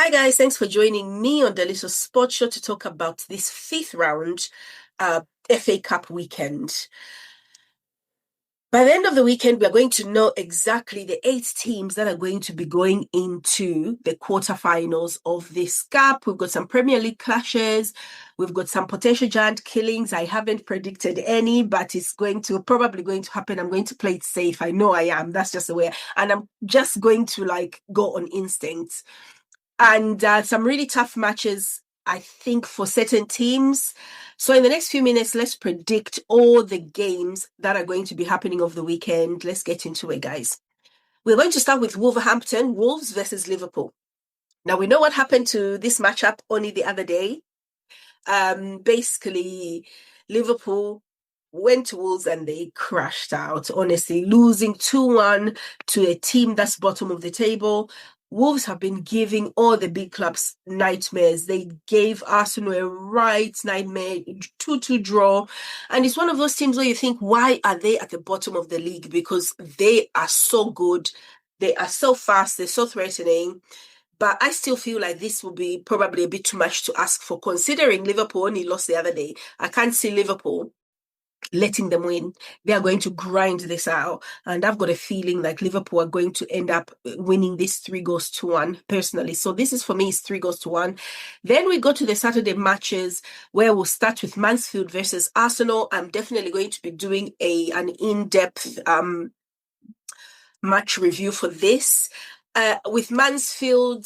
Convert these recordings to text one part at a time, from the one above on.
Hi guys, thanks for joining me on the Little Sports Show to talk about this fifth round FA Cup weekend. By the end of the weekend, we are going to know exactly the 8 teams that are going to be going into the quarterfinals of this cup. We've got some Premier League clashes. We've got some potential giant killings. I haven't predicted any, but it's probably going to happen. I'm going to play it safe. I know I am. That's just the way. And I'm just going to go on instinct. And some really tough matches, I think, for certain teams. So in the next few minutes, let's predict all the games that are going to be happening over the weekend. Let's get into it, guys. We're going to start with Wolverhampton, Wolves versus Liverpool. Now, we know what happened to this matchup only the other day. Basically, Liverpool went to Wolves and they crashed out, honestly, losing 2-1 to a team that's bottom of the table. Wolves have been giving all the big clubs nightmares. They gave Arsenal a right nightmare, 2-2 draw. And it's one of those teams where you think, why are they at the bottom of the league? Because they are so good. They are so fast. They're so threatening. But I still feel like this will be probably a bit too much to ask for, considering Liverpool only lost the other day. I can't see Liverpool letting them win. They are going to grind this out. And I've got a feeling like Liverpool are going to end up winning this 3-1 personally. So this is, for me, is 3-1. Then we go to the Saturday matches where we'll start with Mansfield versus Arsenal. I'm definitely going to be doing an in-depth match review for this. With Mansfield,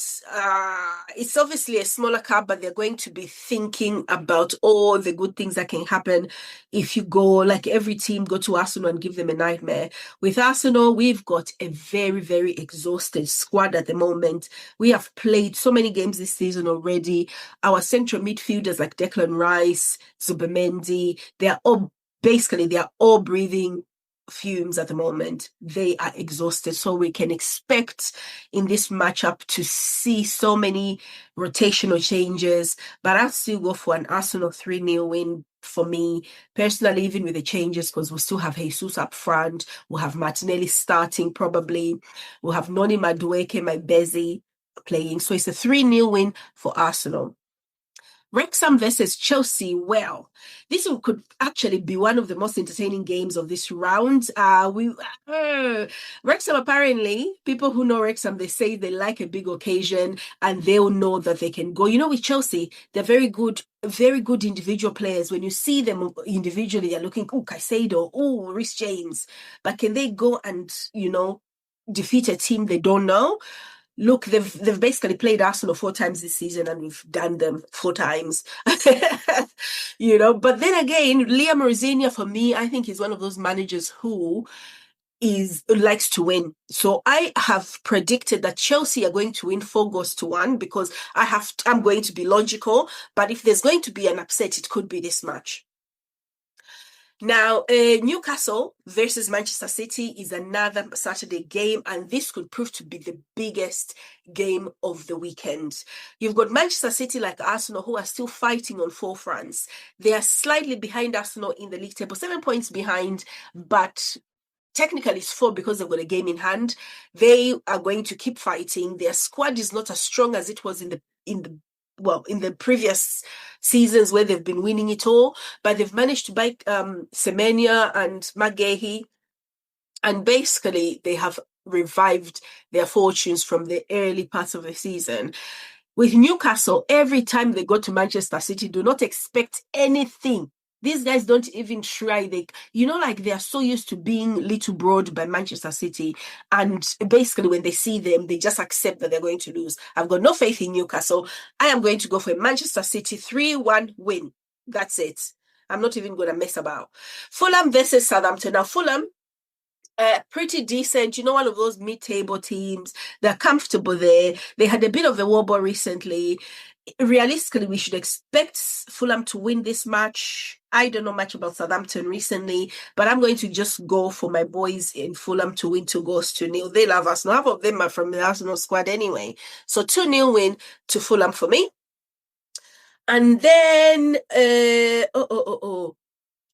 it's obviously a smaller club, but they're going to be thinking about all the good things that can happen if you go, like every team, go to Arsenal and give them a nightmare. With Arsenal, we've got a very, very exhausted squad at the moment. We have played so many games this season already. Our central midfielders like Declan Rice, Zubimendi, they're all breathing fumes at the moment. They are exhausted, so we can expect in this matchup to see so many rotational changes, but I'll still go for an Arsenal 3-0 win for me personally, even with the changes, because we'll still have Jesus up front, we'll have Martinelli starting probably, we'll have Noni Madueke, my Bezzy playing, so it's a 3-0 win for Arsenal. Wrexham versus Chelsea. Well, this could actually be one of the most entertaining games of this round. Wrexham, apparently, people who know Wrexham, they say they like a big occasion and they'll know that they can go. You know, with Chelsea, they're very good individual players. When you see them individually, they're looking, oh, Caicedo, oh, Reece James. But can they go and, defeat a team they don't know? Look, they've basically played Arsenal 4 times this season and we've done them 4 times. But then again, Liam Rosinia, for me, I think, is one of those managers who likes to win. So I have predicted that Chelsea are going to win 4-1 because I'm going to be logical. But if there's going to be an upset, it could be this match. Now, Newcastle versus Manchester City is another Saturday game, and this could prove to be the biggest game of the weekend. You've got Manchester City, like Arsenal, who are still fighting on 4 fronts. They are slightly behind Arsenal in the league table, 7 points behind, but technically it's 4 because they've got a game in hand. They are going to keep fighting. Their squad is not as strong as it was in the previous seasons where they've been winning it all, but they've managed to buy Semenya and McGahey, and basically they have revived their fortunes from the early parts of the season. With Newcastle, every time they go to Manchester City, do not expect anything. These guys don't even try. They are so used to being little broad by Manchester City. And basically, when they see them, they just accept that they're going to lose. I've got no faith in Newcastle. I am going to go for a Manchester City 3-1 win. That's it. I'm not even going to mess about. Fulham versus Southampton. Now, Fulham, pretty decent, one of those mid-table teams. They're comfortable there. They had a bit of a wobble recently. Realistically, we should expect Fulham to win this match. I don't know much about Southampton recently, but I'm going to just go for my boys in Fulham to win 2-0. They love us. Half of them are from the Arsenal squad anyway. So 2-0 win to Fulham for me. And then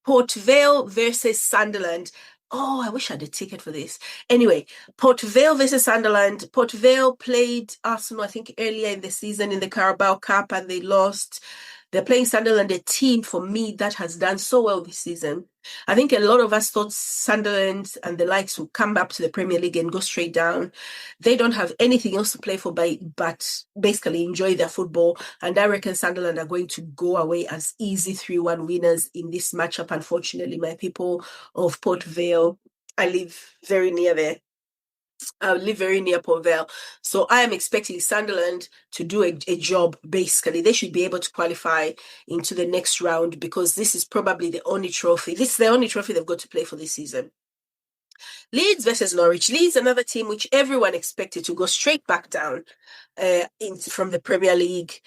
Port Vale versus Sunderland. Oh, I wish I had a ticket for this. Anyway, Port Vale versus Sunderland. Port Vale played Arsenal, I think, earlier in the season in the Carabao Cup, and they lost. They're playing Sunderland, a team for me that has done so well this season. I think a lot of us thought Sunderland and the likes would come up to the Premier League and go straight down. They don't have anything else to play for, but basically enjoy their football. And I reckon Sunderland are going to go away as easy 3-1 winners in this matchup. Unfortunately, my people of Port Vale, I live very near there. I live very near Port Vale. So I am expecting Sunderland to do a job, basically. They should be able to qualify into the next round because this is probably the only trophy. This is the only trophy they've got to play for this season. Leeds versus Norwich. Leeds, another team which everyone expected to go straight back down from the Premier League.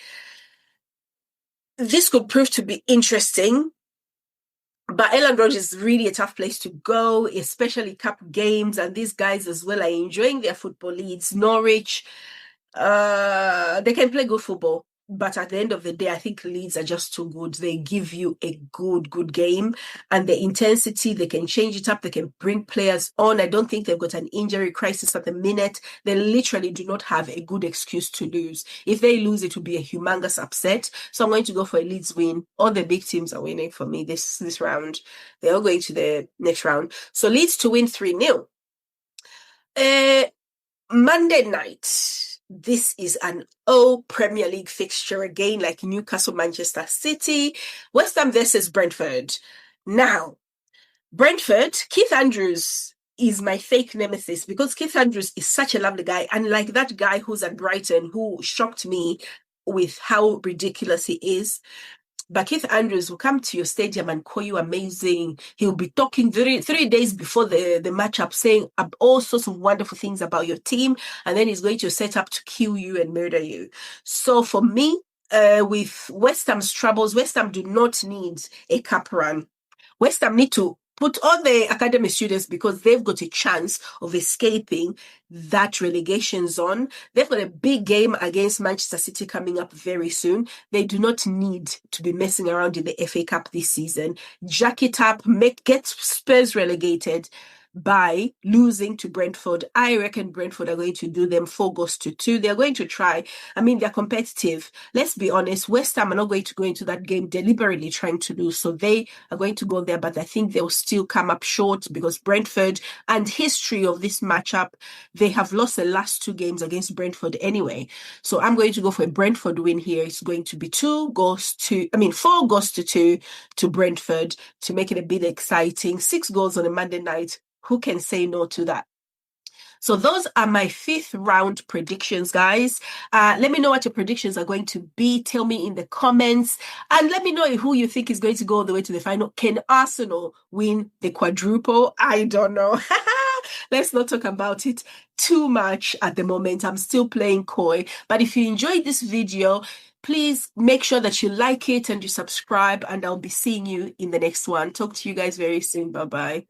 This could prove to be interesting. But Elland Road is really a tough place to go, especially cup games. And these guys as well are enjoying their football. Leeds, Norwich, they can play good football. But at the end of the day, I think Leeds are just too good. They give you a good game. And the intensity, they can change it up. They can bring players on. I don't think they've got an injury crisis at the minute. They literally do not have a good excuse to lose. If they lose, it will be a humongous upset. So I'm going to go for a Leeds win. All the big teams are winning for me this round. They're all going to the next round. So Leeds to win 3-0. Monday night. This is an old Premier League fixture again, like Newcastle, Manchester City, West Ham versus Brentford. Now, Brentford, Keith Andrews is my fake nemesis because Keith Andrews is such a lovely guy. And like that guy who's at Brighton who shocked me with how ridiculous he is. But Keith Andrews will come to your stadium and call you amazing. He'll be talking 3 days before the matchup, saying all sorts of wonderful things about your team. And then he's going to set up to kill you and murder you. So for me, with West Ham's troubles, West Ham do not need a cup run. West Ham need to put all the academy students because they've got a chance of escaping that relegation zone. They've got a big game against Manchester City coming up very soon. They do not need to be messing around in the FA Cup this season. Jack it up, get Spurs relegated by losing to Brentford. I reckon Brentford are going to do them 4 goals to 2. They're going to try. I mean, they're competitive. Let's be honest. West Ham are not going to go into that game deliberately trying to lose. So they are going to go there, but I think they'll still come up short because Brentford and history of this matchup, they have lost the last 2 games against Brentford anyway. So I'm going to go for a Brentford win here. It's going to be 4 goals to 2 to Brentford to make it a bit exciting. 6 goals on a Monday night. Who can say no to that? So those are my 5th round predictions, guys. Let me know what your predictions are going to be. Tell me in the comments. And let me know who you think is going to go all the way to the final. Can Arsenal win the quadruple? I don't know. Let's not talk about it too much at the moment. I'm still playing coy. But if you enjoyed this video, please make sure that you like it and you subscribe. And I'll be seeing you in the next one. Talk to you guys very soon. Bye-bye.